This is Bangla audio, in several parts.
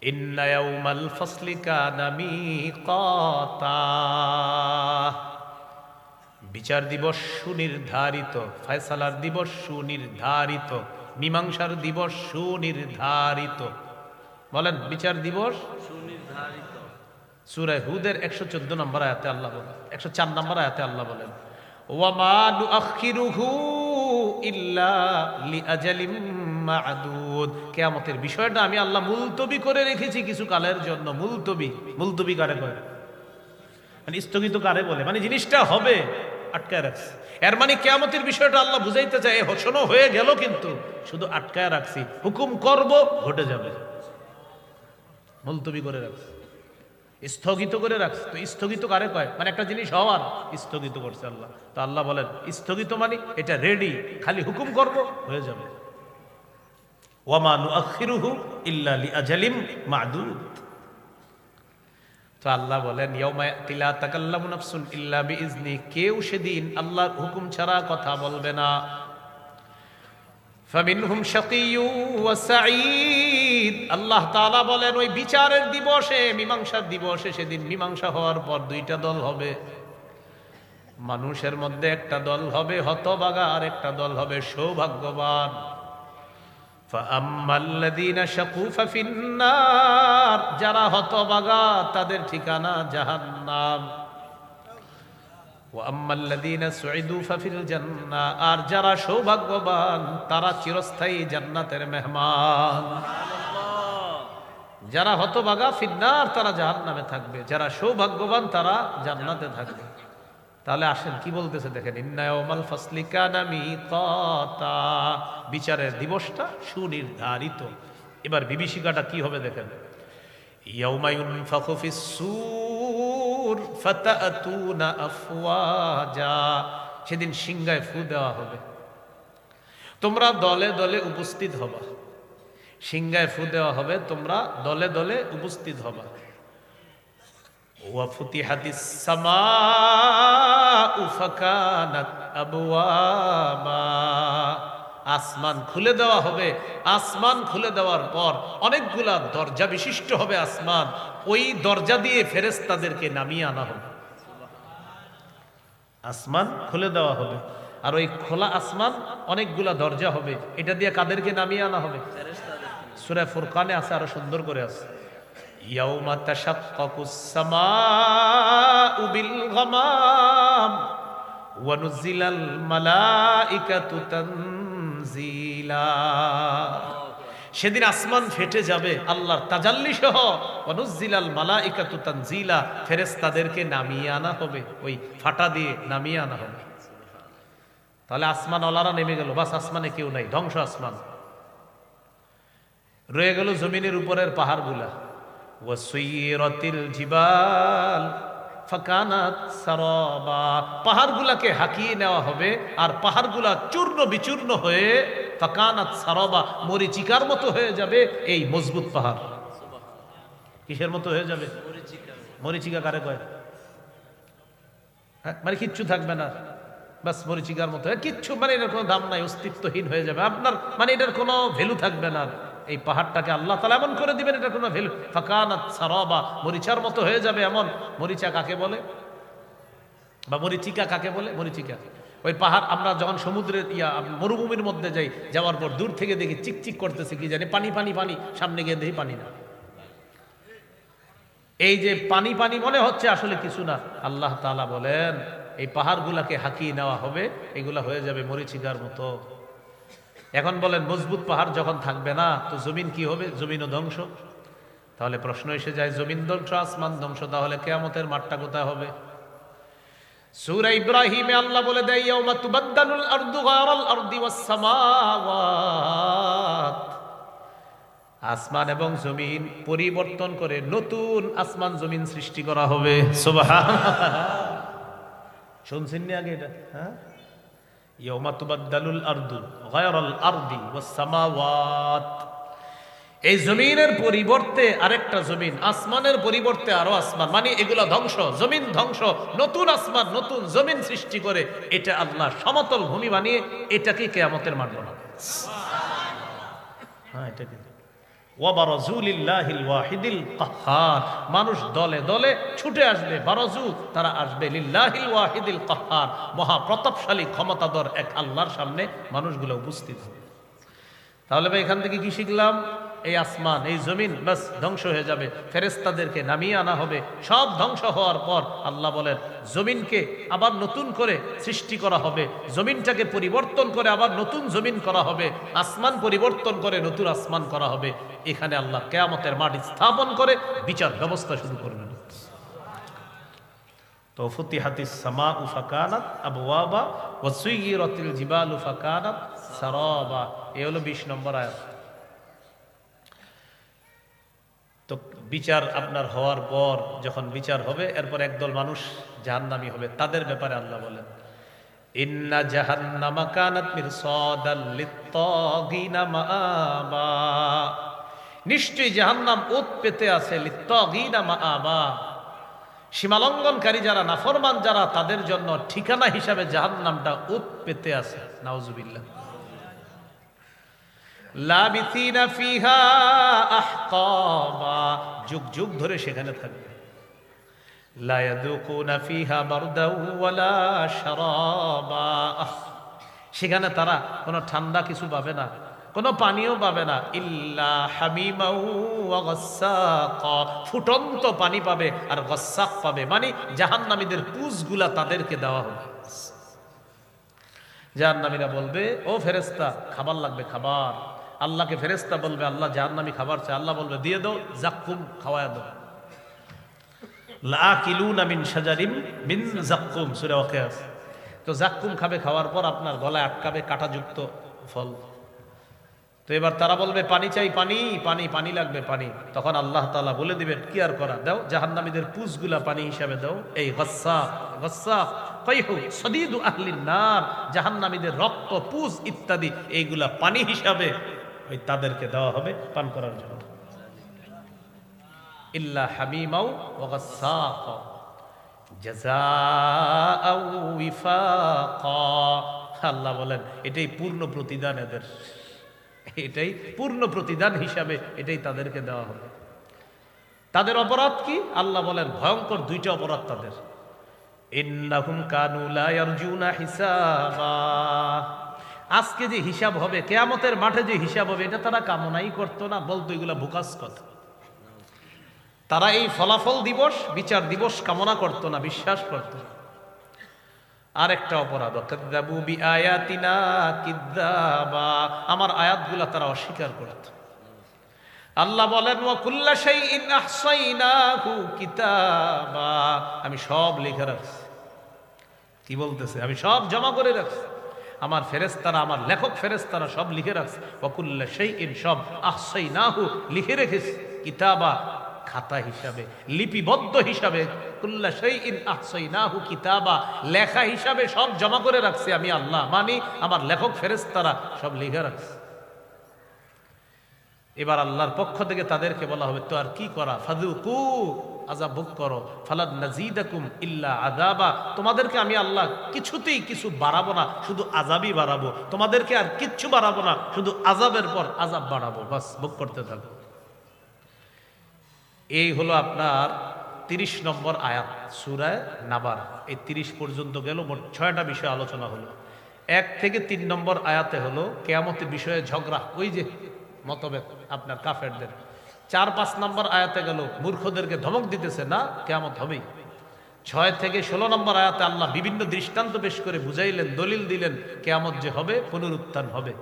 ইন্না ইয়াউমাল ফাসলি কানা মিকাতা, বিচার দিবস সুনির্ধারিত, ফয়সালার দিবস সুনির্ধারিত, মীমাংসার দিবস সুনির্ধারিত। বলেন বিচার দিবস সুনির্ধারিত। সূরা হুদের 114 নম্বর আয়াতে আল্লাহ বলেন, 104 নম্বর আয়াতে আল্লাহ বলেন, ওয়া মা নুআখিরুহু ইল্লা লিআজালিম মা'দুদ। কিয়ামতের বিষয়টা আমি আল্লাহ মুলতবি করে রেখেছি কিছু কালের জন্য। মুলতবি, মুলতবি কারে বলে? মানে স্থগিত কারে বলে? মানে জিনিসটা হবে, আটকায় রাখছি। এর মানে কিয়ামতের বিষয়টা আল্লাহ বুঝাইতে চায় ঘোষণা হয়ে গেল, কিন্তু শুধু আটকায় রাখছি, হুকুম করব ঘটে যাবে। মুলতবি করে রাখছি, স্থগিত করে রাখছি। তো স্থগিত কারে কয়? মানে একটা জিনিস হওয়ার স্থগিত করছে আল্লাহ। তো আল্লাহ বলেন স্থগিত মানে এটা রেডি, খালি হুকুম করব হয়ে যাবে। ওয়া মা নুআখিরুহু ইল্লা লিআজালিম মা'দুদ। তো আল্লাহ বলেন ইয়াউমা ইয়াতি লা তাকাল্লামু নাফসুন ইল্লা বিইজনি, কেউ সেদিন আল্লাহর হুকুম ছাড়া কথা বলবে না। ফামিনহুম শাকিয়্যু ওয়া সাঈদ। আল্লাহ তাআলা বলেন ওই বিচারের দিবসে, মীমাংসার দিবসে, সেদিন মীমাংসা হওয়ার পর দুইটা দল হবে। মানুষের মধ্যে একটা দল হবে হতভাগা, আর একটা দল হবে সৌভাগ্যবান। ফাআম্মাল্লাযীনা শাকু ফাফিন্নার, যারা হতভাগা তাদের ঠিকানা জাহান্নাম। ওয়া আম্মাল্লাযীনা সুঈদু ফাফিল জান্নাহ, আর যারা সৌভাগ্যবান তারা চিরস্থায়ী জান্নাতের মেহমান। যারা হতভাগা ফিন্নার, তারা জাহান্নামে থাকবে, যারা সৌভাগ্যবান তারা জান্নাতে থাকবে। তাহলে আসেন কি বলতেছে দেখেন, ইন্না ইয়াউমাল ফাসলি কানা মিকাতা, বিচারের দিবসটা সুনির্ধারিত। এবার বিভীষিকাটা কি হবে দেখেন, ইয়াউমা ইউনফাখু ফিস-সূর ফাতাতুনা আফওয়াজা, সেদিন সিংহায় ফু দেওয়া হবে, তোমরা দলে দলে উপস্থিত হবা। সিংহায় ফু দেওয়া হবে, তোমরা দলে দলে উপস্থিত হবা। ওয়া ফুতিহাতিস সামাউ ফাকানাত আবওয়াবা, আসমান খুলে দেওয়া হবে। আসমান খুলে দেওয়ার পর অনেকগুলা দরজা বিশিষ্ট হবে আসমান, ওই দরজা দিয়ে ফেরেশতাদেরকে নামিয়ে আনা হবে। আসমান খুলে দেওয়া হবে, আর ওই খোলা আসমান অনেকগুলা দরজা হবে, এটা দিয়ে কাদেরকে নামিয়ে আনা হবে? সূরা ফুরকানে আছে, আরো সুন্দর করে আছে, ইয়াউমা তাশাক্কাকুস সামাউ বিল গামাম ওয়া নুজিলাল মালাইকাতু তানজিলা। সেদিন আসমান ফেটে যাবে আল্লাহর তাজাল্লি সহ, ওয়া নুজিলাল মালাইকাতু তানজিলা, ফেরেশতাদেরকে নামিয়ে আনা হবে, ওই ফাটা দিয়ে নামিয়ে আনা হবে। তাহলে আসমান ওয়ালারা নেমে গেল, বাস আসমানে কেউ নাই, ধ্বংস আসমান। রয়ে গেল জমিনের উপরের পাহাড়গুলা। ওয়াসুইরাতিল জিবাল ফাকানাত সারাবা, পাহাড়গুলাকে হাকিয়ে নেওয়া হবে, আর পাহাড়গুলা চূর্ণ বিচূর্ণ হয়ে ফাকানাত সারাবা, মরিচিকার মতো হয়ে যাবে। এই মজবুত পাহাড় কিসের মতো হয়ে যাবে? মরিচিকা কারে কয়? মানে কিচ্ছু থাকবে না, বাস মরিচিকার মতো, কিচ্ছু, মানে এটার কোনো দাম নাই, অস্তিত্বহীন হয়ে যাবে আপনার, মানে এটার কোনো ভ্যালু থাকবে না। এই পাহাড়টাকে আল্লাহ তাআলা এমন করে দিবেন, এটা কোনো ভ্যালু, ফাকানাত সারাবা, মরিচার মতো হয়ে যাবে। এমন মরিচা কাকে বলে, বা মরিচিকা কাকে বলে? মরিচিকা ওই পাহাড়, আমরা যখন সমুদ্রের মরুভূমির মধ্যে যাই, যাওয়ার পর দূর থেকে দেখি চিকচিক করতেছে, কি জানি পানি পানি পানি, সামনে গিয়ে দেখি পানি না। এই যে পানি পানি মনে হচ্ছে, আসলে কিছু না। আল্লাহ তাআলা বলেন এই পাহাড়গুলাকে হাকিয়ে নেওয়া হবে, এগুলা হয়ে যাবে মরিচিকার মতো। এখন বলেন মজবুত পাহাড় যখন থাকবে না, তো জমিন কি হবে? জমিনও ধ্বংস। তাহলে প্রশ্ন এসে যায়, জমিন ধ্বংস, আসমান ধ্বংস, তাহলে কিয়ামতের মাঠটা কোথায় হবে? সূরা ইব্রাহিমে আল্লাহ বলে দেয়, ইয়াউমা তুবাদদালুল আরদু গায়রাল আরদি ওয়াস সামাওয়াত, আসমান এবং জমিন পরিবর্তন করে নতুন আসমান জমিন সৃষ্টি করা হবে। সুবহানাল্লাহ, শুনছেন নি আগে এটা? হ্যাঁ, ইয়াউমা তুবাদদালুল আরদু গায়রাল আরদি ওয়াস সামাওয়াত, এই জমিনের পরিবর্তে আরেকটা জমিন, আসমানের পরিবর্তে আরো আসমান, মানে এগুলা ধ্বংস, জমিন ধ্বংস, নতুন আসমান নতুন জমিন সৃষ্টি করে এটা আল্লাহ সমতল ভূমি বানিয়ে এটাকে কিয়ামতের মাঠ বানাবে। হ্যাঁ, এটা কিন্তু ওয়া বারাজু লিল্লাহিল ওয়াহিদিল কাহ্হার, মানুষ দলে দলে ছুটে আসবে, বারাজু তারা আসবে লিল্লাহিল ওয়াহিদিল কাহ্হার, মহাপ্রতাপশালী ক্ষমতাধর এক আল্লাহর সামনে মানুষগুলো উপস্থিত হবে। তাহলে ভাই এখান থেকে কি শিখলাম? এই আসমান এই জমিন বাস ধ্বংস হয়ে যাবে, ফেরেশতাদেরকে নামিয়ে আনা হবে। সব ধ্বংস হওয়ার পর আল্লাহ বলেন জমিনকে আবার নতুন করে সৃষ্টি করা হবে, জমিনটাকে পরিবর্তন করে আবার নতুন জমিন করা হবে, আসমান পরিবর্তন করে নতুন আসমান করা হবে। এখানে আল্লাহ কিয়ামতের মাঠ স্থাপন করে বিচার ব্যবস্থা শুরু করবেন। তো ফুতিহাতিস সামাউ ফাকানাত আবওয়াবা ওয়া সুয়িরাতিল জিবালু ফাকানাত সারাবা। এই হলো 20 নম্বর আয়াত। তো বিচার আপনার হওয়ার পর যখন বিচার হবে, এরপর একদল মানুষ জাহান্নামী হবে, তাদের ব্যাপারে আল্লাহ বলেন ইন্না জাহান্নামা কানাত মিরসাদাল লিত্তাগিনা মাআবা, নিশ্চয়ই জাহান্নাম ওত পেতে আছে, লিত্তাগিনা মাআবা, সীমালঙ্ঘনকারী যারা, নাফরমান যারা, তাদের জন্য ঠিকানা হিসাবে জাহান্নামটা ওত পেতে আছে। নাউজুবিল্লাহ। লাবিথিনা ফিহা আহকাবা, যুগ যুগ ধরে সেখানে থাকবে। লা ইয়াযুকুনা ফিহা বারদাও ওয়ালা শারাবা, সেখানে তারা কোনো ঠান্ডা কিছু পাবে না, কোনো পানিও পাবে না। ইল্লা হামিমাও ওয়া গাসসাকা, ফুটন্ত পানি পাবে আর গাসসাক পাবে, মানে জাহান্নামীদের পুঁজগুলা তাদেরকে দেওয়া হবে। জাহান্নামীরা বলবে ও ফেরেশতা খাবার লাগবে, খাবার। আল্লাহকে ফেরেশতা বলবে আল্লাহ জাহান্নামী খাবার চায়, আল্লাহ বলবে দিয়ে দাও, জাক্কুম খাওয়ায়া দাও। লাকিলুনা মিন শাজারিম মিন জাক্কুম, সূরা ওয়াকিয়া। তো জাক্কুম খাবে, খাওয়ার পর আপনার গলায় আটকাবে কাঁটাযুক্ত ফল। তো এবার তারা বলবে পানি চাই, পানি পানি পানি লাগবে, পানি। তখন আল্লাহ তাআলা বলে দিবেন কি আর করা, দাও জাহান্নামীদের পুঁজগুলা পানি হিসাবে দাও। এই গাসসাক, গাসসাক কাইহু সাদীদু আহলিন নার, জাহান্নামীদের রক্ত, পুঁজ ইত্যাদি এইগুলা পানি হিসাবে ওই তাদেরকে দেওয়া হবে পান করার জন্য। ইল্লা হামিমাও ওয়া গাসসাক জাযাআও ওয়িফাকা, আল্লাহ বলেন এটাই পূর্ণ প্রতিদান এদের, এটাই পূর্ণ প্রতিদান হিসাবে এটাই তাদেরকে দেওয়া হবে। তাদের অপরাধ কি? আল্লাহ বলেন ভয়ঙ্কর দুইটা অপরাধ তাদের। ইন্নাহুম কানু লা ইয়ারজুনা হিসাবা, আজকে যে হিসাব হবে, কিয়ামতের মাঠে যে হিসাব হবে, এটা তারা কামনাই করতো না, বলতো এগুলা বুকাস কথা। তারা এই ফলাফল দিবস, বিচার দিবস কামনা করতো না, বিশ্বাস করতো না। আরেকটা অপরাধ, কাযযাবু বিআয়াতিনা কিযযাবা, আমার আয়াতগুলা তারা অস্বীকার করত। আল্লাহ বলেন ওয়া কুল্লা শাইইন আহসাইনাহু কিতাবা, আমি সব লিখে রাখছি। কি বলতেছে? আমি সব জমা করে রাখছি, আমার ফেরেশতারা, আমার লেখক ফেরেশতারা সব লিখে রাখছে। ওয়া কুল্লা শাইইন, সব, আহসাইনাহু লিখে রেখেছি, কিতাবা খাতা হিসাবে, লিপিবদ্ধ হিসাবে। কুল্লা শাইইন আহসাইনাহু কিতাবা, লেখা হিসাবে সব জমা করে রাখছি আমি আল্লাহ, মানে আমার লেখক ফেরেশতারা সব লিখে রাখছে। এবার আল্লাহর পক্ষ থেকে তাদেরকে বলা হবে তো আর কি করা, ফাযুকু, আযাব ভোগ করো, ফালান নাযীদাকুম ইল্লা আযাবা, তোমাদেরকে আমি আল্লাহ কিছুতেই কিছু বাড়াবো না, শুধু আযাবই বাড়াবো, তোমাদেরকে আর কিচ্ছু বাড়াবো না, শুধু আযাবের পর আযাব বাড়াবো, বাস ভোগ করতে থাকো। এই হলো আপনার 30 নম্বর আয়াত সূরা নাবার। এই 30 পর্যন্ত গেল, মোট 6টা বিষয় আলোচনা হলো। 1 থেকে 3 নম্বর আয়াতে হলো কিয়ামতের বিষয়ে ঝগড়া, ওই যে মতভেদ আপনার কাফেরদের। 4-5 নম্বর আয়াতে গেল মূর্খদেরকে ধমক দিতেছে না কিয়ামত হবেই। 6 থেকে 16 নম্বর আয়াতে আল্লাহ বিভিন্ন দৃষ্টান্ত পেশ করে বুঝাইলেন, দলিল দিলেন কিয়ামত যে হবে, পুনরুত্থান হবে।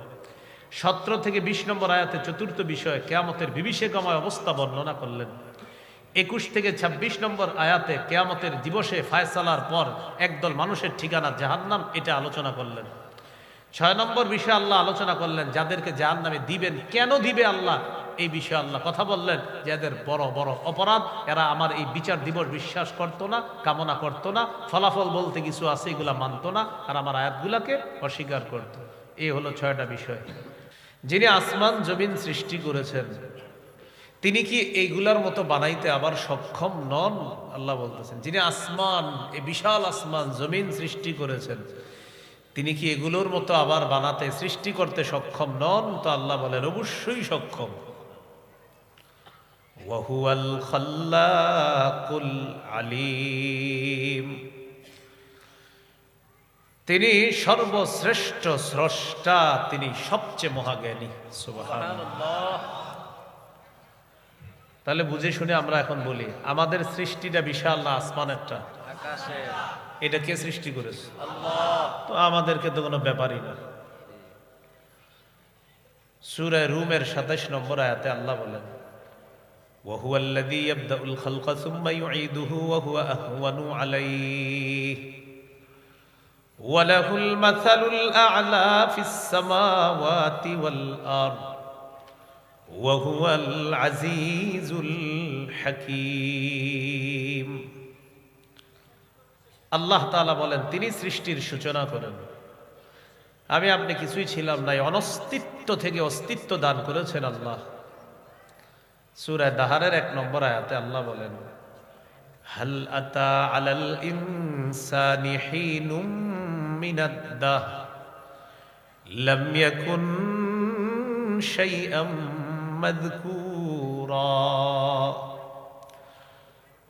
17 থেকে 20 নম্বর আয়াতে চতুর্থ বিষয় কিয়ামতের বিভীষিকাময় অবস্থা বর্ণনা করলেন। 21 থেকে 26 নম্বর আয়াতে কিয়ামতের দিবসে ফায়সালার পর একদল মানুষের ঠিকানা জাহান্নাম, এটা আলোচনা করলেন। 6 নম্বর বিষয়ে আল্লাহ আলোচনা করলেন যাদেরকে জাহান্নামে দিবেন, কেন দিবে আল্লাহ, এই বিষয়ে আল্লাহ কথা বললেন যে এদের বড় বড় অপরাধ, এরা আমার এই বিচার দিবস বিশ্বাস করতো না, কামনা করতো না, ফলাফল বলতে কিছু আছে এগুলা মানতো না, আর আমার আয়াতগুলাকে অস্বীকার করত। এই হলো 6টা বিষয়। যিনি আসমান জমিন সৃষ্টি করেছেন তিনি কি এইগুলার মতো বানাইতে আবার সক্ষম নন? আল্লাহ বলতেছেন যিনি আসমান, এই বিশাল আসমান জমিন সৃষ্টি করেছেন, তিনি কি এগুলোর মতো আবার বানাতে, সৃষ্টি করতে সক্ষম নন? তো আল্লাহ বলেন অবশ্যই সক্ষম। ওয়া হুয়াল খাল্লাকুল আলিম। তিনি সর্বশ্রেষ্ঠ স্রষ্টা, তিনি সবচেয়ে মহাজ্ঞানী। সুবহানাল্লাহ। তাহলে বুঝে শুনে আমরা এখন বলি, আমাদের সৃষ্টিটা বিশাল না আসমানেরটা? আকাশের। এটা কে সৃষ্টি করেছে? আল্লাহ। তো আমাদেরকে তো কোনো ব্যাপারই না। সূরা রুমের ২৭ নম্বর আয়াতে আল্লাহ বলেন, ওয়া হুয়াল্লাযী ইয়াবদাউল খালকা সুম্মা ইউঈদুহু ওয়া হুয়া আহওয়ানু আলাইহি ওয়া লাহুল মাসালুল আ'লা ফিস সামাওয়াতি ওয়াল আরদ ওয়া হুয়াল আজিজুল হাকীম। আল্লাহ তাআলা বলেন, তিনি সৃষ্টির সূচনা করেন। আমি আপনি কিছুই ছিলাম না, অনস্তিত্ব থেকে অস্তিত্ব দান করেছেন আল্লাহ। সূরা দাহারের ১ নম্বর আয়াতে আল্লাহ বলেন, হাল আতা আলাল ইনসানি হিনুম মিনাদ দাহর লাম ইয়াকুন শাইআম মাযকুরা।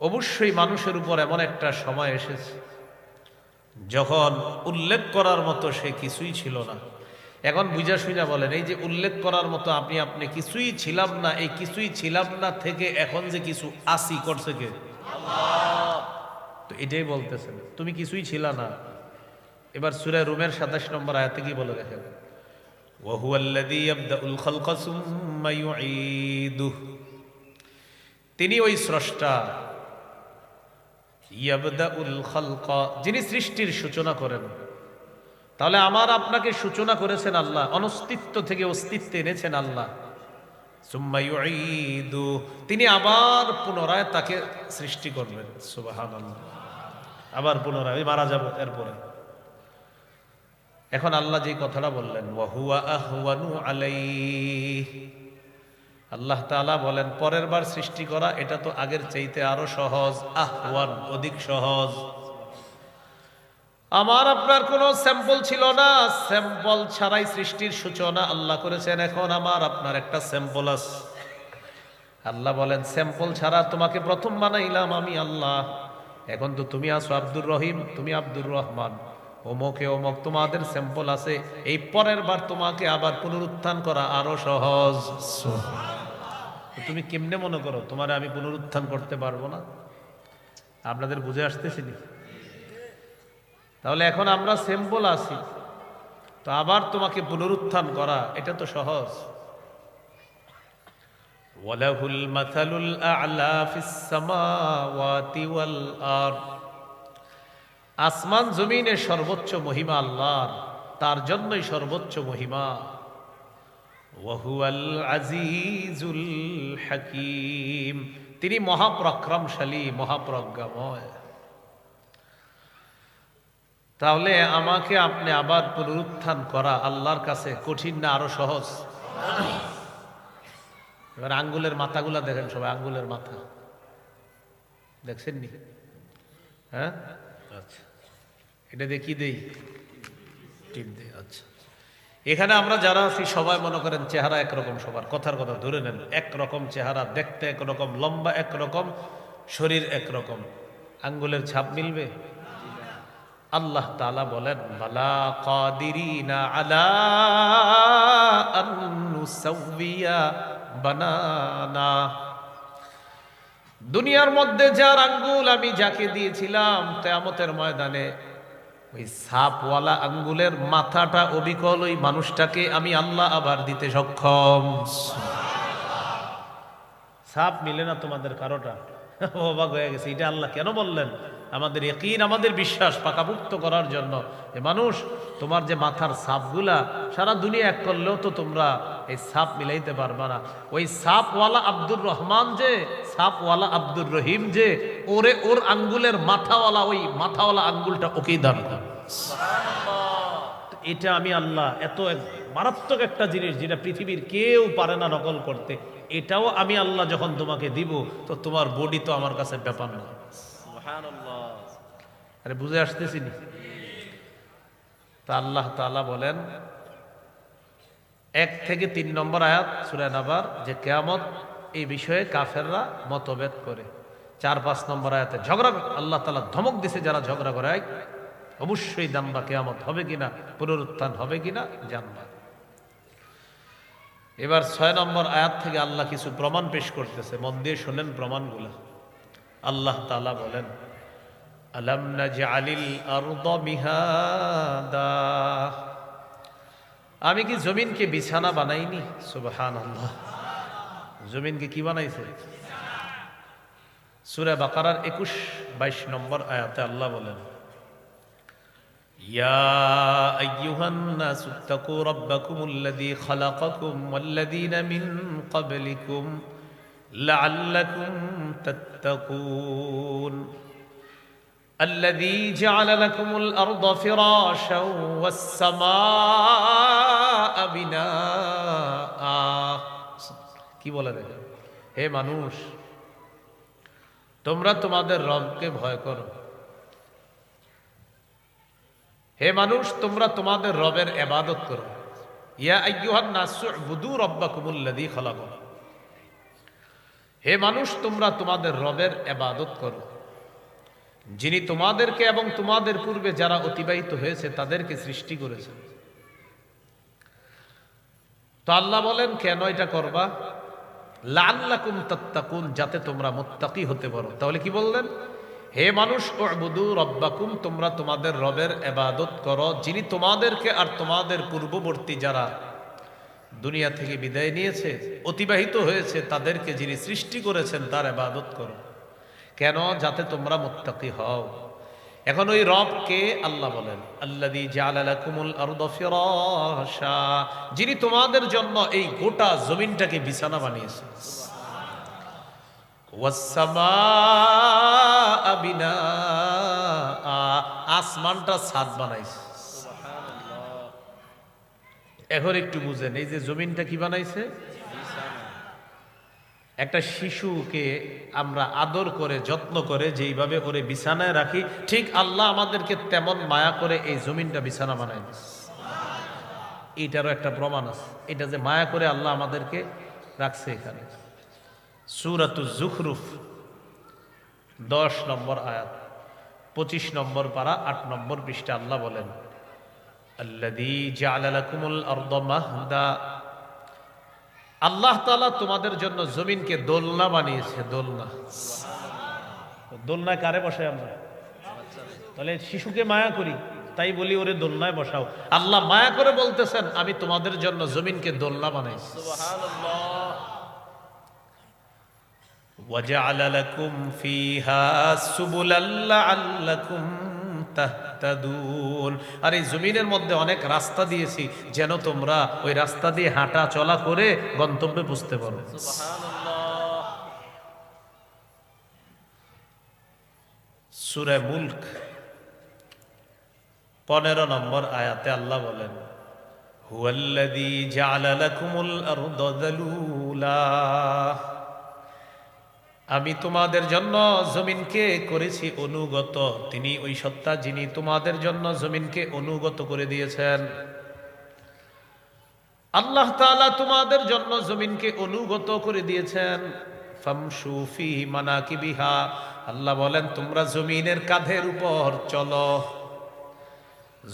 অবশ্যই মানুষের উপর এমন একটা সময় এসেছে যখন উল্লেখ করার মতো সে কিছুই ছিল না। এখন বুঝা শুনা বলেন, এই যে উল্লেখ করার মতো আপনি কিছুই ছিলাম না, এই কিছুই ছিলাম না থেকে এখন যে কিছু আসি করছে কে? আল্লাহ। তো এটাই বলতেছেন, তুমি কিছুই ছিলা না। এবার সূরা রুমের ২৭ নম্বর আয়াতে কি বলে দেখেন, ওয়া হুয়াল্লাযী ইয়াবদাউল খালকা সুম্মা ইউঈদুহু। তিনি ওই স্রষ্টা, ইয়াবদাউল খালকা, যিনি সৃষ্টির সূচনা করেন। তাহলে আমার আপনাকে সূচনা করেছেন আল্লাহ, অনস্তিত্ব থেকে অস্তিত্বে এনেছেন আল্লাহ। সুম্মা ইউঈদু, তিনি আবার পুনরায় তাকে সৃষ্টি করবেন। সুবহানাল্লাহ। আবার পুনরায় মারা যাব এরপরে। এখন আল্লাহ যে কথাটা বললেন, ওয়া হুয়া আহওয়ানু আলাইহি, আল্লাহ তাআলা বলেন পরের বার সৃষ্টি করা এটা তো আগের চাইতে আরো সহজ। আহওয়ান, অধিক সহজ। আমার আপনার কোনো স্যাম্পল ছিল না, স্যাম্পল ছাড়াই সৃষ্টির সূচনা আল্লাহ করেছেন। এখন আমার আপনার একটা স্যাম্পল আছে। আল্লাহ বলেন, স্যাম্পল ছাড়া তোমাকে প্রথম বানাইলাম আমি আল্লাহ। এখন তো তুমি আছো আব্দুর রহিম, তুমি আব্দুর রহমান, অমুকে অমুক, তোমাদের স্যাম্পল আছে। এই পরের বার তোমাকে আবার পুনরুত্থান করা আরো সহজ। তুমি কেমনে মনে করো তোমারে আমি পুনরুত্থান করতে পারবো না? আপনাদের বুঝে আসতেছি না? তাহলে এখন আমরা স্যাম্পল আছি, তো আবার তোমাকে পুনরুত্থান করা এটা তো সহজ। ওয়ালাহুল মাসালুল আ'লা ফিস সামাওয়াতি ওয়াল আরদ, আসমান জমিনে সর্বোচ্চ মহিমা আল্লাহর, তার জন্যই সর্বোচ্চ মহিমা। ওয়া হুয়াল আজিজুল হাকীম, তিনি মহাপরাক্রমশালী, মহাপ্রজ্ঞাময়। তাহলে আমাকে আপনি আবার পুনরুত্থান করা আল্লাহর কাছে কঠিন না আরো সহজ? এবার আঙ্গুলের মাথাগুলা দেখেন সবাই, আঙ্গুলের মাথা দেখছেন নি? হ্যাঁ, আচ্ছা, এটা দিয়ে কি দেই? টিপ দেই। আচ্ছা, এখানে আমরা যারা আছি সবাই মনে করেন চেহারা একরকম, সবার কথার কথা ধরে নেন একরকম চেহারা, দেখতে একরকম, লম্বা একরকম, শরীর একরকম, আঙ্গুলের ছাপ মিলবে? আল্লাহ তাআলা বলেন, বালা কাদিরিনা আলা আন নুসাউইয়া বানানা। দুনিয়ার মধ্যে যার আঙ্গুল আমি যাকে দিয়েছিলাম, কিয়ামতের ময়দানে ওই সাপওয়ালা আঙ্গুলের মাথাটা অবিকল ওই মানুষটাকে আমি আল্লাহ আবার দিতে সক্ষম। সাপ মিলে না তোমাদের কারোটা? অবাক হয়ে গেছে, এটা আল্লাহ কেন বললেন? আমাদের ইয়াকিন, আমাদের বিশ্বাস পাকাপুক্ত করার জন্য। যে মানুষ, তোমার যে মাথার সাপগুলা সারা দুনিয়া এক করলেও তো তোমরা এই সাপ মিলাইতে পারবা না। ওই সাপওয়ালা আব্দুর রহমান যে, সাপওয়ালা আব্দুর রহিম যে, ওরে ওর আঙ্গুলের মাথাওয়ালা, ওই মাথাওয়ালা আঙ্গুলটা ওকেই দান কর। এটা আমি আল্লাহ, এত মারাত্মক একটা জিনিস যেটা পৃথিবীর কেউ পারে না নকল করতে, এটাও আমি আল্লাহ যখন তোমাকে দিব, তো তোমার বডি তো আমার কাছে ব্যাপার না। আরে বুঝে আসতেছি নি? তা আল্লাহ তাআলা বলেন ১ থেকে ৩ নম্বর আয়াত সূরা নাবার, যে কিয়ামত এই বিষয়ে কাফেররা মতভেদ করে। 4-5 নম্বর আয়াতে ঝগড়া, আল্লাহ তাআলা ধমক দিছে যারা ঝগড়া করে, অবশ্যই জানবা কিয়ামত হবে কিনা, পুনরুত্থান হবে কিনা জানবা। এবার 6 নম্বর আয়াত থেকে আল্লাহ কিছু প্রমাণ পেশ করতেছে, মন দিয়ে শোনেন প্রমাণগুলো। আল্লাহ তাআলা বলেন, আলাম নাজআলিল আরদা মিহাদা, আমি কি জমিনকে বিছানা বানাইনি? সুবহানাল্লাহ, জমিনকে কি বানাইছে? সূরা বাকারার 21-22 নম্বর আয়াতে আল্লাহ বলেন, ইয়া আইয়ুহান নাসু তাকু রাব্বাকুমুল্লাযী খালাকাকুম ওয়াল্লাযীনা মিন ক্বাবলিকুম লাআল্লাকুম তাত্তাকুন الذي جعل لكم الأرض فراشا والسماء بناء। কি বলে দেখেন, হে মানুষ, তোমরা তোমাদের রবকে ভয় করো। হে মানুষ, তোমরা তোমাদের রবের ইবাদত করো। ইয়া আইয়ুহান নাসু উবুদু রাব্বাকুমুল্লাযী খালাকাকুম, হে মানুষ, তোমরা তোমাদের রবের ইবাদত করো, যিনি তোমাদেরকে এবং তোমাদের পূর্বে যারা অতিবাহিত হয়েছে তাদেরকে সৃষ্টি করেছেন। তো আল্লাহ বলেন কেন এটা করবা? লাআল্লাকুম তাত্তাকুন, যাতে তোমরা মুত্তাকি হতে পারো। তাহলে কি বললেন? হে মানুষ, উবুদু রাব্বাকুম, তোমরা তোমাদের রবের ইবাদত করো, যিনি তোমাদেরকে আর তোমাদের পূর্ববর্তী যারা দুনিয়া থেকে বিদায় নিয়েছে, অতিবাহিত হয়েছে, তাদেরকে যিনি সৃষ্টি করেছেন তার ইবাদত করো। কেন? যাতে তোমরা মুত্তাকি হও। এখন ওই রবকে আল্লাহ বলেন, আল্লাযী জাআলা লাকুমুল আরদা ফিরাশা, যিনি তোমাদের জন্য এই গোটা জমিনটাকে বিছানা বানিয়েছে। ওয়াস সামাআ বিনাআ, আসমানটা ছাদ বানাইছে। এখন একটু বুঝেন, এই যে জমিনটা কি বানাইছে? একটা শিশুকে আমরা আদর করে যত্ন করে যেইভাবে ওরে বিছানায় রাখি, ঠিক আল্লাহ আমাদেরকে তেমন মায়া করে এই জমিনটা বিছানা বানাই দিচ্ছে। এইটারও একটা প্রমাণ আছে, এটা যে মায়া করে আল্লাহ আমাদেরকে রাখছে। এখানে সূরাতুজ যুখরুফ 10 নম্বর আয়াত, 25 নম্বর পারা, 8 নম্বর পৃষ্ঠা আল্লাহ বলেন, আল্লাযী জাআলা লাকুমুল আরদা মাহদা, আল্লাহ তাআলা তোমাদের জন্য জমিনকে দোলনা বানিয়েছে। দোলনা, দোলনায় কারে বসাই আমরা? তাহলে শিশুকে মায়া করি তাই বলি ওরে দোলনায় বসাও। আল্লাহ মায়া করে বলতেছেন, আমি তোমাদের জন্য জমিনকে দোলনা বানাইছি। সুবহানাল্লাহ। ওয়াজআলা লাকুম ফিহা সুবুলাল লাআল্লাকুম তাহতাদুন, আর এই জমিনের মধ্যে অনেক রাস্তা দিয়েছি যেন তোমরা ওই রাস্তা দিয়ে হাঁটা চলা করে গন্তব্যে পৌঁছতে পারো। সুবহানাল্লাহ। সূরা মুলক 15 নম্বর আয়াতে আল্লাহ বলেন, হুয়াল্লাযী জাআলা লাকুমুল আরদা যালুলা, আমি তোমাদের জন্য জমিনকে করেছি অনুগত। তিনি ওই সত্তা যিনি তোমাদের জন্য জমিনকে অনুগত করে দিয়েছেন। আল্লাহ তাআলা তোমাদের জন্য জমিনকে অনুগত করে দিয়েছেন। ফামশু ফি মানাকিবিহা, আল্লাহ বলেন তোমরা জমিনের কাঁধের উপর চলো।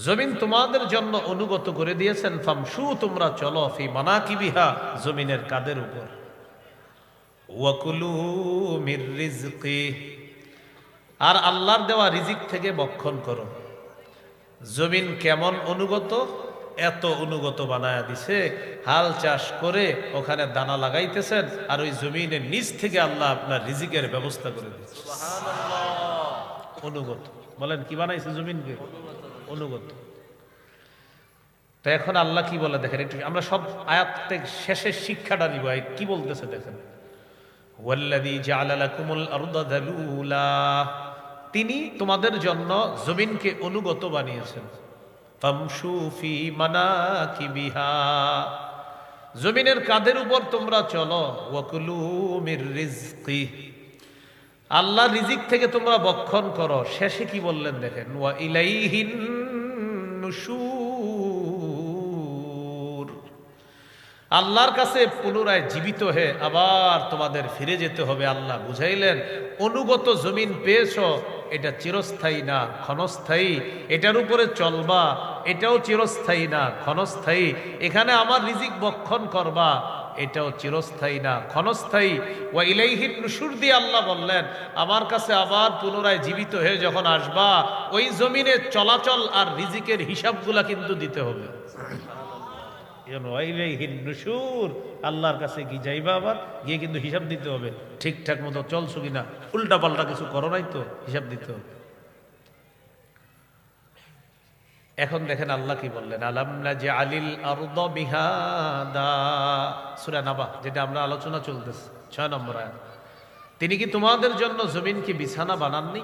জমিন তোমাদের জন্য অনুগত করে দিয়েছেন। ফামশু, তোমরা চলো, ফি মানাকিবিহা, জমিনের কাঁধের উপর। ওয়াকুলু মির রিজকি, আর আল্লাহর দেওয়া রিজিক থেকে ভক্ষণ করো। জমিন কেমন অনুগত? এত অনুগত বানায়া দিছে, হাল চাষ করে ওখানে দানা লাগাইতেছেন, আর ওই জমিনের নিচ থেকে আল্লাহ আপনার রিজিকের ব্যবস্থা করে দিচ্ছে। সুবহানাল্লাহ। অনুগত বলেন, কি বানাইছে জমিনকে? অনুগত। তো এখন আল্লাহ কি বলে দেখেন, একটু আমরা সব আয়াত থেকে শেষের শিক্ষাটা নিব। কি বলতেছে দেখেন, ওয়াল্লাযী জাআলা লাকুমুল আরদা যালুলা, তিনি তোমাদের জন্য জমিনকে অনুগত বানিয়েছেন। ফামশু ফি মানাকিবিহা, জমিনের কাঁধের উপর তোমরা চলো। ওয়াকুলু মির রিজকি, আল্লাহ রিজিক থেকে তোমরা ভক্ষণ করো। শেষে কি বললেন দেখেন, ওয়া ইলাইহিন নুশুর, আল্লাহর কাছে পুনরায় জীবিত হয়ে আবার তোমাদের ফিরে যেতে হবে। আল্লাহ বুঝাইলেন, অনুগত জমিন পেয়েছ, এটা চিরস্থায়ী না, ক্ষণস্থায়ী। এটার উপরে চলবা, এটাও চিরস্থায়ী না, ক্ষণস্থায়ী। এখানে আমার রিজিক বক্ষণ করবা, এটাও চিরস্থায়ী না, ক্ষণস্থায়ী। ওয়া ইলাইহিন নুশুর দিয়ে আল্লাহ বললেন, আমার কাছে আবার পুনরায় জীবিত হয়ে যখন আসবা, ওই জমিনে চলাচল আর রিজিকের হিসাবগুলা কিন্তু দিতে হবে। আল্লাহর কাছে কি যাইবা, আবার গিয়ে কিন্তু হিসাব দিতে হবে, ঠিকঠাক মতো চলছো কিনা, উল্টা পাল্টা কিছু করো নাই তো, হিসাব দিতে হবে। এখন দেখেন আল্লাহ কি বললেন, আলাম নাজআলিল আরদ মিহাদা, সূরা নাবা, যেটা আমরা আলোচনা চলতেছে 6 নম্বর আয়াত। তিনি কি তোমাদের জন্য জমিন কি বিছানা বানাননি?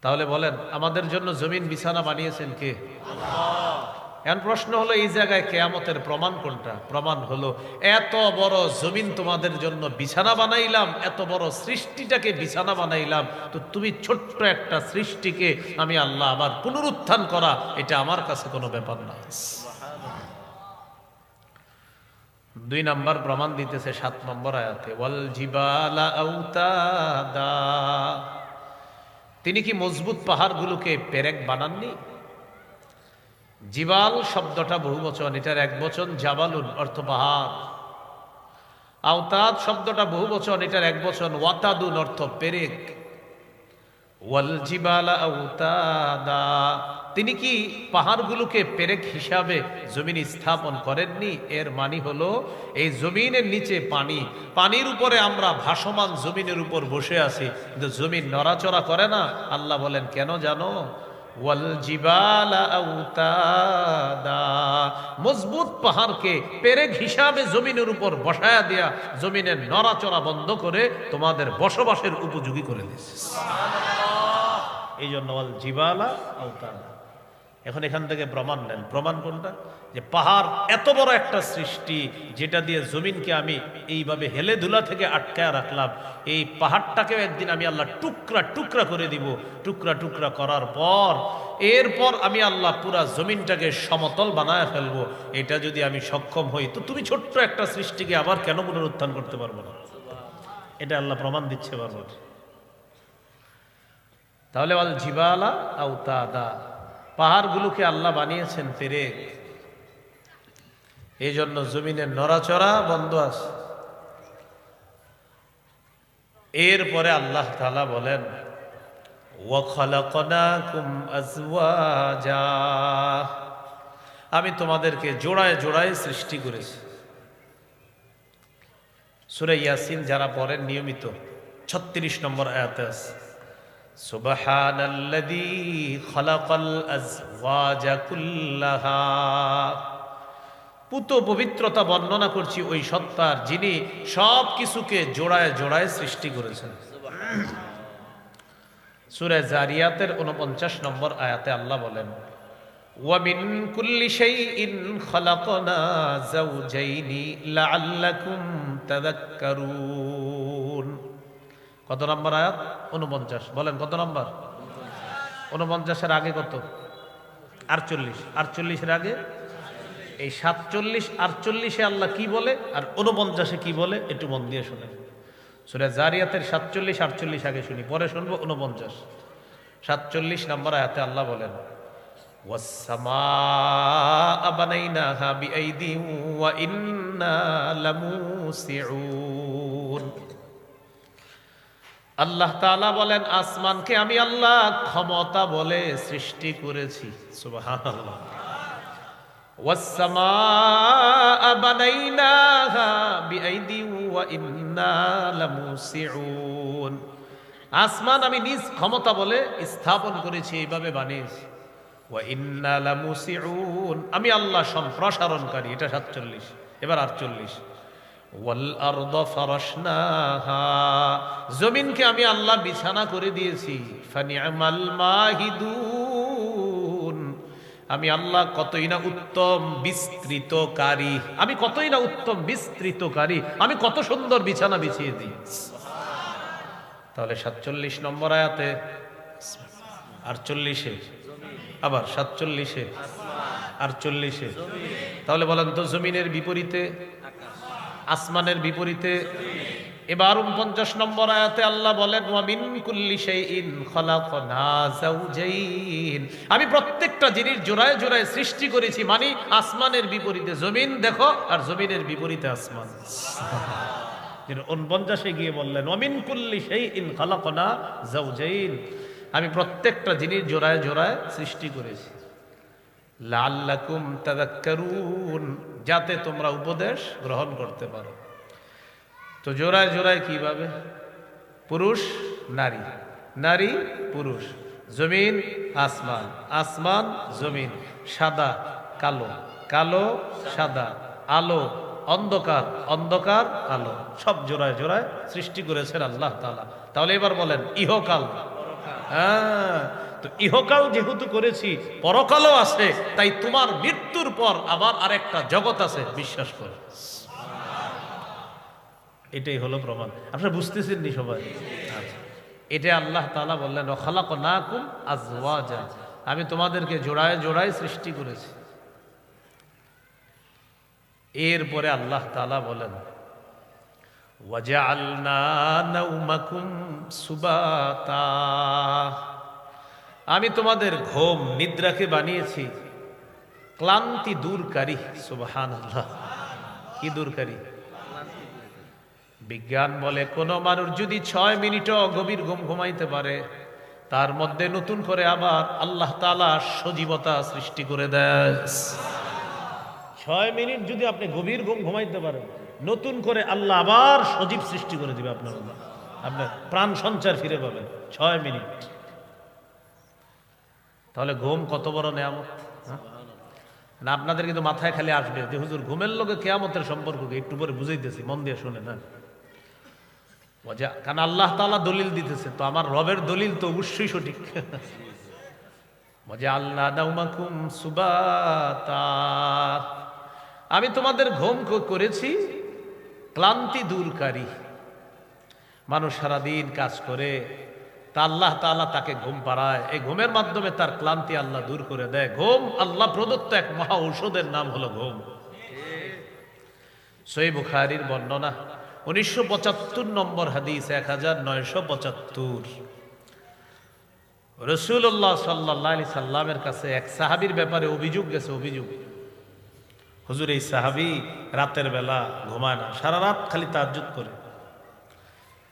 তাহলে বলেন, আমাদের জন্য জমিন বিছানা বানিয়েছেন কে? আল্লাহ। এখন প্রশ্ন হলো, এই জায়গায় কিয়ামতের প্রমাণ কোনটা? প্রমাণ হলো, এত বড় জমিন তোমাদের জন্য বিছানা বানাইলাম, এত বড় সৃষ্টিটাকে বিছানা বানাইলাম, তো তুমি ছোট্ট একটা সৃষ্টিকে আমি আল্লাহ আবার পুনরুত্থান করা, এটা আমার কাছে কোনো ব্যাপার না। 2 নম্বর প্রমাণ দিতেছে 7 নম্বর আয়াতে, ওয়াল জিবালা আওতাদা, তিনি কি মজবুত পাহাড়গুলোকে পেরেক বানাননি? জিবাল শব্দটা বহুবচন, এটার একবচন জাবালুন, অর্থ পাহাড়। আওতাদ শব্দটা বহুবচন, এটার একবচন ওয়াতাদুন, অর্থ পেরেক। ওয়াল জিবালা আওতাদা, তিনি কি পাহাড়গুলোকে পেরেক হিসাবে জমিন স্থাপন করেননি? এর মানে হলো, এই জমিনের নিচে পানি, পানির উপরে আমরা ভাসমান জমিনের উপর বসে আছি, কিন্তু জমিন নড়াচড়া করে না। আল্লাহ বলেন, কেন জানো? ওয়াল জিবালা আওতাদা, মজবুত পাহাড়কে পেরেক হিসাবে জমিনের উপর বসায়া দিয়া জমিনের নড়াচড়া বন্ধ করে তোমাদের বসবাসের উপযোগী করে দিয়েছে। এই জন্য ওয়াল জিবালা আওতাদা। এখন এখান থেকে প্রমাণ নেন, প্রমাণ কোনটা? যে পাহাড় এত বড় একটা সৃষ্টি, যেটা দিয়ে জমিনকে আমি এইভাবে হেলে ধুলা থেকে আটকায় রাখলাম, এই পাহাড়টাকেও একদিন আমি আল্লাহ টুকরা টুকরা করে দিব। টুকরা টুকরা করার পর এরপর আমি আল্লাহ পুরা জমিনটাকে সমতল বানায় ফেলবো। এটা যদি আমি সক্ষম হই, তো তুমি ছোট্ট একটা সৃষ্টিকে আবার কেন পুনরুত্থান করতে পারবো না? এটা আল্লাহ প্রমাণ দিচ্ছে বারবার। তাহলে ওয়াল জিবালা আওতাদা, পাহাড়গুলোকে আল্লাহ বানিয়েছেন পেরেক, এই জন্য জমিনের নড়াচড়া বন্ধ আছে। এরপরে আল্লাহ তাআলা বলেন, ওয়া খালাকনাকুম আজওয়াজা, আমি তোমাদেরকে জোড়ায় জোড়ায় সৃষ্টি করেছি। সূরা ইয়াসিন যারা পড়েন নিয়মিত 36 নম্বর আয়াতে আছে, সুবহানাল্লাযী খালাকাল আজওয়াজা কুল্লাহা, পুত পবিত্রতা বর্ণনা করছি ওই সত্তার, যিনি সব কিছুকে জোড়ায় জোড়ায় সৃষ্টি করেছেন। সূরা জারিয়াতের 49 নম্বর আয়াতে আল্লাহ বলেন, ওয়া মিন কুল্লি শাইইন খালাকনা যাওজাইনি লাআল্লাকুম তাযাক্কারুন। কত নম্বর আয়াত? 49। বলেন কত নম্বর? 49 আগে কত? 48। 48 আগে এই 47, 48 আল্লাহ কি বলে আর 49 কি বলে, একটু মন দিয়ে শুনেন। সূরা জারিয়াতের 47, 48 আগে শুনি, পরে শুনবো 49। 47 নম্বর আয়াতে আল্লাহ বলেন, ওয়াস সামাআ বানাইনাহা বিআইদিন ওয়া ইন্না লামুসিউন। আল্লাহ তাআলা বলেন, আসমানকে আমি আল্লাহ ক্ষমতা বলে সৃষ্টি করেছি। সুবহানাল্লাহ। ওয়াস সামাআ বানাইনাহা বিআইদিন ওয়া ইন্না লামুসিউন, আসমান আমি নিজ ক্ষমতা বলে স্থাপন করেছি, এইভাবে বানিয়েছি। ওয়া ইন্না লামুসিউন, আমি আল্লাহ সম্প্রসারণকারী। এটা 47। এবার 48, ওয়াল আরদা ফারাশনাহা, জমিনকে আমি আল্লাহ বিছানা করে দিয়েছি। ফানি'মাল মাহিদুন, আমি আল্লাহ কতই না উত্তম বিস্তৃতকারী, আমি কতই না উত্তম বিস্তৃতকারী, আমি কত সুন্দর বিছানা বিছিয়ে দিই। তাহলে 47 নম্বর আয়াতে, 48-এ, আবার 47-এ, আর 40-এ। তাহলে বলেন তো জমিনের বিপরীতে, আসমানের বিপরীতে। এবার 49 নম্বর আয়াতে আল্লাহ বলেন ওয়া মিন কুল্লি শাইইন খালাকনা যাওজাইন, আমি প্রত্যেকটা জিনিস জোড়ায় জোড়ায় সৃষ্টি করেছি, মানে আসমানের বিপরীতে জমিন দেখো আর জমিনের বিপরীতে আসমান। 49-এ গিয়ে বললেন ওয়া মিন কুল্লি শাইইন খালাকনা যাওজাইন, আমি প্রত্যেকটা জিনিস জোড়ায় জোড়ায় সৃষ্টি করেছি। লাআল্লাকুম তাযাক্কারুন, যাতে তোমরা উপদেশ গ্রহণ করতে পারো। তো জোড়ায় জোড়ায় কিভাবে? পুরুষ নারী, নারী পুরুষ, জমিন আসমান, আসমান জমিন, সাদা কালো, কালো সাদা, আলো অন্ধকার, অন্ধকার আলো, সব জোড়ায় জোড়ায় সৃষ্টি করেছেন আল্লাহ তাআলা। তাহলে এবার বলেন ইহকাল। হ্যাঁ, তো ইহকাল যেহেতু করেছি, পরকালও আছে, তাই তোমার মৃত্যুর পর আবার আরেকটা জগৎ আছে, বিশ্বাস করো। এটাই হলো প্রমাণ। আপনারা বুঝতেছেন নি সবাই? আচ্ছা, এটা আল্লাহ তাআলা বললেন ওয়া খালাকনাকুম আজওয়াজা, আমি তোমাদেরকে জোড়ায় জোড়ায় সৃষ্টি করেছি। এরপরে আল্লাহ তাআলা বলেন ওয়াজআলনা নাওমাকুম সুবাতা, আমি তোমাদের ঘুম নিদ্রাকে বানিয়েছি ক্লান্তি দূরকারী। সুবহানাল্লাহ, কি দূরকারী? বিজ্ঞান বলে কোন মানুষ যদি 6 মিনিটও গভীর ঘুম ঘুমাইতে পারে, তার মধ্যে নতুন করে আবার আল্লাহ তাআলা সজীবতা সৃষ্টি করে দেয়। 6 মিনিট যদি আপনি গভীর ঘুম ঘুমাইতে পারেন, নতুন করে আল্লাহ আবার সজীব সৃষ্টি করে দিবে আপনার মধ্যে, আপনার প্রাণ সঞ্চার ফিরে পাবেন 6 মিনিট। তাহলে ঘুম কত বড় নেয়ামত! না আপনাদের কিন্তু মাথায় খালি আসবে যে হুজুর ঘুমের লগে কিয়ামতের সম্পর্ক কি? একটু পরে বুঝাইতেছি, মন দিয়ে শুনে না। কারণ আল্লাহ তাআলা দলিল দিতেছে, তো আমার রবের দলিল তো অবশ্যই সঠিক। ওয়াজআলনা নাওমাকুম সুবাতা, আমি তোমাদের ঘুম করেছি ক্লান্তি দূরকারী। মানুষ সারাদিন কাজ করে, তা আল্লাহ তাআলা তাকে ঘুম পাড়ায়, এই ঘুমের মাধ্যমে তার ক্লান্তি আল্লাহ দূর করে দেয়। ঘুম আল্লাহ প্রদত্ত এক মহা ঔষধের নাম হলো ঘুম। সহিহ বুখারীর বর্ণনা 1975 নম্বর হাদিস, 1975। রাসূলুল্লাহ সাল্লাল্লাহু আলাইহি সাল্লামের কাছে এক সাহাবীর ব্যাপারে অভিযোগ গেছে। অভিযোগ, হুজুর এই সাহাবী রাতের বেলা ঘুমায় না, সারা রাত খালি তাহাজ্জুদ করে,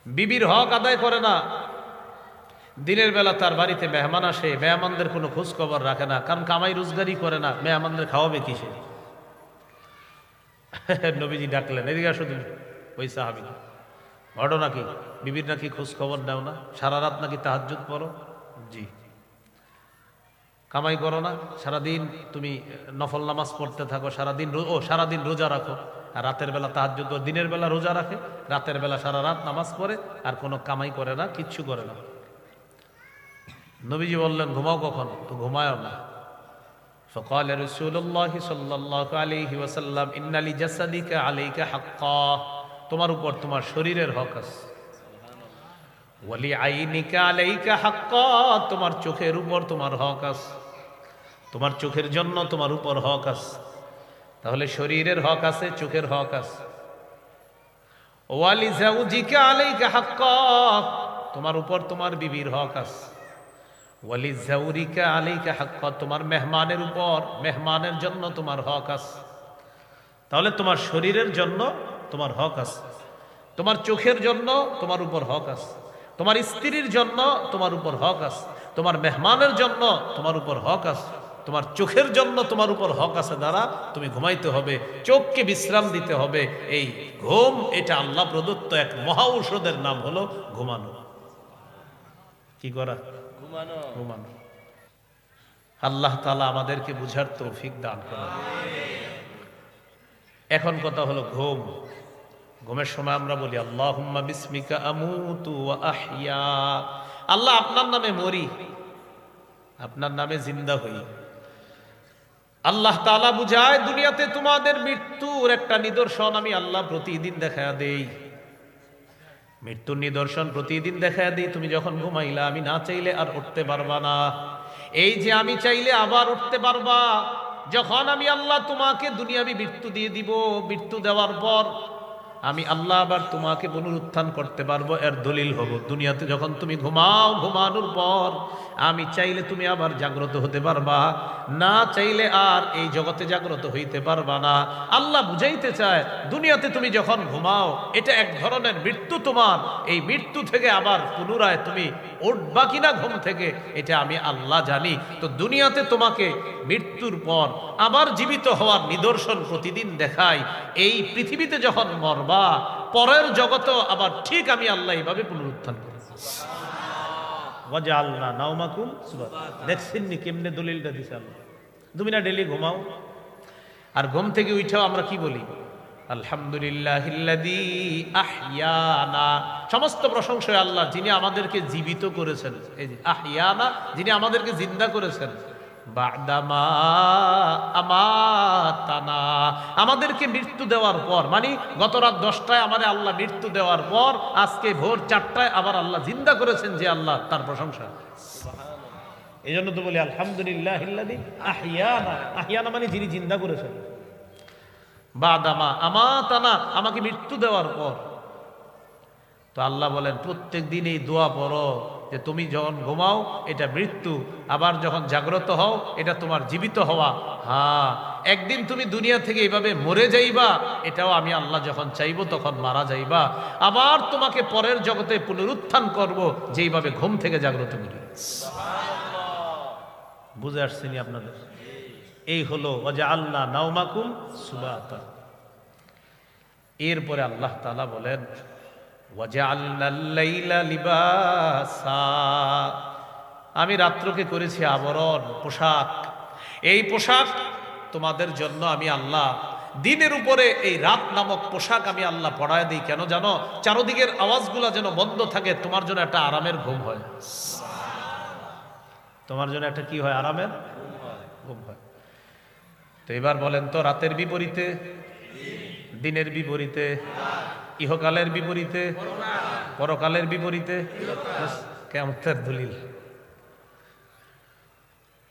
বিবির হক আদায় করে না। দিনের বেলা তার বাড়িতে মেহমান আসে, মেহমানদের কোনো খোঁজ খবর রাখে না, কারণ কামাই রোজগারই করে না, মেহমানদের খাওয়াবে কিসে? নবীজি ডাকলেন, এদিকে আসো তুমি। ওই সাহাবী, ঘটনা কি? বিবির নাকি খোঁজ খবর নাও না, সারা রাত নাকি তাহাজ্জুদ পড়ো। জি। কামাই করো না, সারাদিন তুমি নফল নামাজ পড়তে থাকো, সারাদিন রোজা রাখো, আর রাতের বেলা তাহাজ্জুদ, দিনের বেলা রোজা রাখে, রাতের বেলা সারা রাত নামাজ পড়ে, আর কোনো কামাই করে না, কিচ্ছু করে না। নবীজি বললেন ঘুমাও কখন? তো ঘুমায়ও না। فقال رسول الله صلى الله عليه وسلم ان لجسدك عليك حقا, তোমার উপর তোমার শরীরের হক আছে। ওয়ালি আইনিকা আলাইকা হাক্কা, তোমার চোখের উপর তোমার হক আছে, তোমার চোখের জন্য তোমার উপর হক আছে। তাহলে শরীরের হক আছে, চোখের হক আছে। ওয়ালি যাওজিকা আলাইকা হাক্কা, তোমার উপর তোমার বিবির হক আছে। ওয়ালি যাওরিকা আলাইকা হাক্কা, তোমার মেহমানের উপর, মেহমানের জন্য তোমার হক আছে। তাহলে তোমার শরীরের জন্য তোমার হক আছে, তোমার চোখের জন্য তোমার উপর হক আছে, তোমার স্ত্রীর জন্য তোমার উপর হক আছে, তোমার মেহমানের জন্য তোমার উপর হক আছে, তোমার চোখের জন্য তোমার উপর হক আছে। দ্বারা তুমি ঘুমাইতে হবে, চোখকে বিশ্রাম দিতে হবে। এই ঘুম, এটা আল্লাহ প্রদত্ত এক মহা ঔষধের নাম হলো ঘুমানো। কি করা? ঘুমানো। ঘুমানো। আল্লাহ তাআলা আমাদেরকে বুঝার তৌফিক দান করেন। এখন কথা হলো ঘুম। ঘুমের সময় আমরা বলি আল্লাহুম্মা বিসমিকা আমুতু ওয়া আহইয়া, আল্লাহ আপনার নামে মরি, আপনার নামে জিন্দা হই। আল্লাহ তাআলা বুঝায় দুনিয়াতে তোমাদের মৃত্যুর একটা নিদর্শন আমি আল্লাহ প্রতিদিন দেখায়া দেই। মৃত্যুর নিদর্শন প্রতিদিন দেখায়া দিই। তুমি যখন ঘুমাইলা, আমি না চাইলে আর উঠতে পারবা না। এই যে আমি চাইলে আবার উঠতে পারবা, যখন আমি আল্লাহ তোমাকে দুনিয়াবি মৃত্যু দিয়ে দিব, মৃত্যু দেওয়ার পর আমি আল্লাহ আবার তোমাকে পুনরুত্থান করতে পারবো, এর দলিল হব। দুনিয়াতে যখন তুমি ঘুমাও, ঘুমানোর পর আমি চাইলে তুমি আবার জাগ্রত হতে পারবা, না চাইলে আর এই জগতে জাগ্রত হইতে পারবা না। আল্লাহ বুঝাইতে চায় দুনিয়াতে তুমি যখন ঘুমাও এটা এক ধরনের মৃত্যু তোমার, এই মৃত্যু থেকে আবার পুনরায় তুমি উঠবা কিনা ঘুম থেকে এটা আমি আল্লাহ জানি। তো দুনিয়াতে তোমাকে মৃত্যুর পর আবার জীবিত হওয়ার নিদর্শন প্রতিদিন দেখাই। এই পৃথিবীতে যখন মরবা, পরের জগতে আবার ঠিক আমি আল্লাহ এইভাবে পুনরুত্থান করি। ওয়াজআলনা নাওমাকুম সুবাতা। দেখছেন নি কেমনে দলিলটা দিছে আল্লাহ। তুমি না ডেলি ঘুমাও, আর ঘুম থেকে উঠাও আমরা কি বলি? আলহামদুলিল্লাহিল্লাযী আহইয়ানা। সমস্ত প্রশংসা আল্লাহ, যিনি আমাদেরকে জীবিত করেছেন। এই যে আহইয়ানা, যিনি আমাদেরকে জিন্দা করেছেন। বা'দামা আমাতানা, আমাদেরকে মৃত্যু দেওয়ার পর, মানে গত রাত 10টায় আমাদের আল্লাহ মৃত্যু দেওয়ার পর আজকে ভোর 4টায় আবার আল্লাহ জিন্দা করেছেন। যে আল্লাহ, তার প্রশংসা। এই জন্য তো বলি আলহামদুলিল্লাহিল্লাযী আহইয়ানা। আহইয়ানা মানে যিনি জিন্দা করেছেন। বা'দামা আমাতানা, আমাকে মৃত্যু দেওয়ার পর। তো আল্লাহ বলেন প্রত্যেক দিন এই দোয়া পড়ো যে তুমি যখন ঘুমাও এটা মৃত্যু, আবার যখন জাগ্রত হও এটা তোমার জীবিত হওয়া। হ্যাঁ, একদিন তুমি দুনিয়া থেকে এইভাবে মরে যাইবা, এটাও আমি আল্লাহ যখন চাইবো তখন মারা যাইবা। আবার তোমাকে পরের জগতে পুনরুত্থান করব, যেইভাবে ঘুম থেকে জাগ্রত করি। বুঝে আসছেনি আপনাদের? এই হলো ওয়াজআলনা নাওমাকুম সুবাতা। এরপরে আল্লাহ তাআলা বলেন ওয়াজআলনাল লাইলা লিবাসা, আমি রাত্রকে করেছি আবরণ, পোশাক। এই পোশাক তোমাদের জন্য আমি আল্লাহ দিনের উপরে এই রাত নামক পোশাক আমি আল্লাহ পরায় দিই। কেন জানো? চারদিকের আওয়াজগুলো যেন বন্ধ থাকে, তোমার জন্য একটা আরামের ঘুম হয়। তোমার জন্য একটা কি হয়? আরামের ঘুম হয়। তো এবার বলেন তো, রাতের বিপরীতে, দিনের বিপরীতে, ইহকালের বিপরীতে, পরকালের বিপরীতে কিয়ামতের দলিল।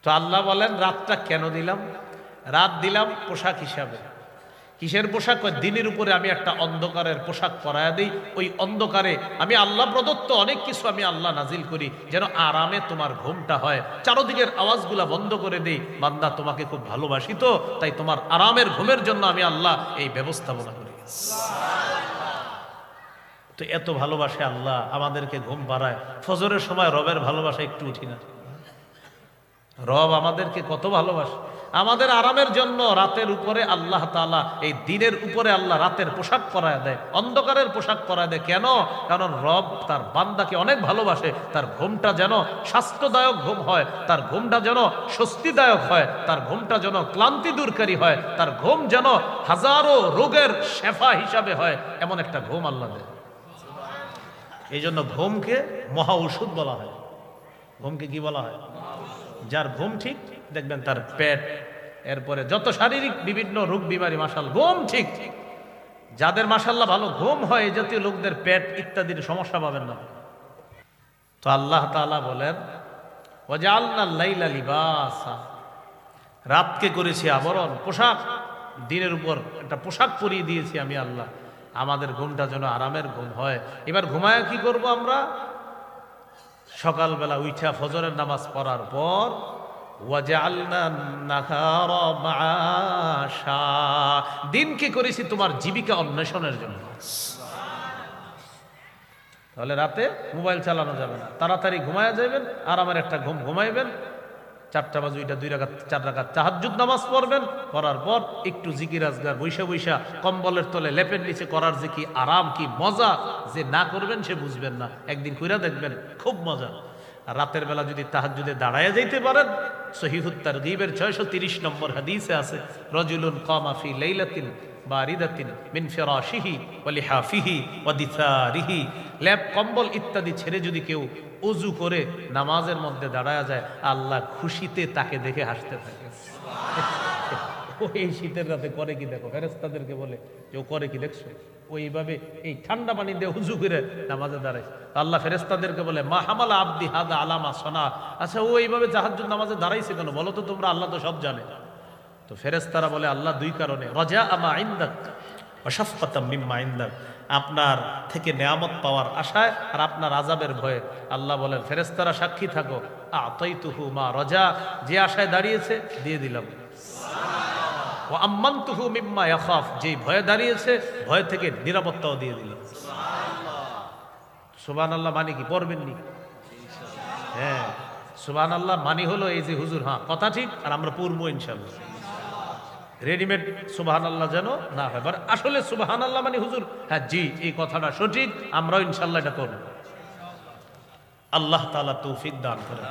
তো আল্লাহ বলেন রাতটা কেন দিলাম? রাত দিলাম পোশাক হিসাবে। কিসের পোশাক? দিনের উপরে আমি একটা অন্ধকারের পোশাক পরায়া দিই। ওই অন্ধকারে আমি আল্লাহ প্রদত্ত অনেক কিছু আমি আল্লাহ নাজিল করি, যেন আরামে তোমার ঘুমটা হয়। চারদিকের আওয়াজগুলা বন্ধ করে দিই। বান্দা তোমাকে খুব ভালোবাসি, তো তাই তোমার আরামের ঘুমের জন্য আমি আল্লাহ এই ব্যবস্থাপনা করি। তো এত ভালোবাসে আল্লাহ, আমাদেরকে ঘুম পাড়ায়। ফজরের সময় রবের ভালোবাসা একটু উঠি না? রব আমাদেরকে কত ভালোবাসে। আমাদের আরামের জন্য রাতের উপরে আল্লাহ তাআলা, এই দিনের উপরে আল্লাহ রাতের পোশাক পরায় দেয়, অন্ধকারের পোশাক পরায় দেয়। কেন? কারণ রব তার বান্দাকে অনেক ভালোবাসে। তার ঘুমটা যেন স্বাস্থ্যদায়ক ঘুম হয়, তার ঘুমটা যেন স্বস্তিদায়ক হয়, তার ঘুমটা যেন ক্লান্তি দূরকারী হয়, তার ঘুম যেন হাজারো রোগের শেফা হিসাবে হয়, এমন একটা ঘুম আল্লাহ দেয়। এই জন্য ঘুমকে মহা ঔষধ বলা হয়। ঘুমকে কি বলা হয়? যার ঘুম ঠিক, দেখবেন তার পেট, এরপরে যত শারীরিক বিভিন্ন রোগ বিমারি, মাশাআল্লাহ ঘুম ঠিক। যাদের মাশাআল্লাহ ভালো ঘুম হয়, এই জাতীয় লোকদের পেট ইত্যাদির সমস্যা পাবেন না। তো আল্লাহ তাআলা বলেন ওয়াজআলনাল লাইলা লিবাসা, রাতকে করেছি আবরণ, পোশাক। দিনের উপর একটা পোশাক পরিয়ে দিয়েছি আমি আল্লাহ, আমাদের ঘুমটা যেন আরামের ঘুম হয়। এবার ঘুমায় কি করব আমরা? সকালবেলা উঠা ফজরের নামাজ পড়ার পর ওয়াজআলনান নাহারা মাআশা, দিনকে করেছি তোমার জীবিকা অন্বেষণের জন্য। তাহলে রাতে মোবাইল চালানো যাবে না, তাড়াতাড়ি ঘুমায়া যাবেন, আরামের একটা ঘুম ঘুমাইবেন। 4টা বাজে ওইটা 2 রাকাত 4 রাকাত তাহাজ্জুদ নামাজ পড়বেন, পড়ার পর একটু জিকির আজগার বৈশা বৈশা কম্বলের তলে লেপের নিচে করার যে কি আরাম, কি মজা, যে না করবেন সে বুঝবেন না। একদিন কইরা দেখবেন খুব মজা। আর রাতের বেলা যদি তাহাজ্জুদে দাঁড়ায়া যাইতে পারেন, সহিহুত তারগীবের 630 নম্বর হাদিসে আছে, রাজুলুন কামা ফি লাইলাতিন বারিদাতিন মিন ফিরাশিহি ওয়া লিহাফিহি ওয়া দিসারিহি, লেপ কম্বল ইত্যাদি ছেড়ে যদি কেউ ওযু করে নামাজের মধ্যে দাঁড়ায়া যায়, আল্লাহ খুশিতে তাকে দেখে হাসতে থাকে। এই শীতের রাতে করে কি দেখো, ফেরেশতাদেরকে বলে যে ও করে কি দেখছো? ওইভাবে এই ঠান্ডা পানি দিয়ে উযু করে নামাজে দাঁড়ায়। আল্লাহ ফেরেশতাদেরকে বলে মা হামালা আবদি হাদা আলামা সনা। আচ্ছা, ও এইভাবে তাহাজ্জুদ নামাজে দাঁড়াইছে কেন বলো তো তোমরা? আল্লাহ তো সব জানে। তো ফেরেশতারা বলে আল্লাহ দুই কারণে, রাজা আমা ইনদাক ওয়া শাফকাতাম মিম্মা ইনদাক, আপনার থেকে নেয়ামত পাওয়ার আশায় আর আপনার আযাবের ভয়ে। আল্লাহ বলেন ফেরেশতারা সাক্ষী থাকো, আতাইতুহু মা রাজা, যে আশায় দাঁড়িয়েছে দিয়ে দিলাম। ওয়া আম্মানতুহু মিম্মা ইয়াখাফ, যেই ভয়ে দাঁড়িয়েছে ভয় থেকে নিরাপত্তাও দিয়ে দিলাম। সুবহানাল্লাহ মানে কি পড়বেননি? হ্যাঁ, সুবহানাল্লাহ মানে হলো এই যে হুজুর হ্যাঁ কথা ঠিক, আর আমরা পড়বো ইনশাআল্লাহ। রেডিমেড সুবহানাল্লাহ যেন না হয়, বাট আসলে সুবহানাল্লাহ মানে হুজুর হ্যাঁ জি এই কথাটা সঠিক, আমরাও ইনশাআল্লাহ এটা করব। আল্লাহ তাআলা তৌফিক দান করেন।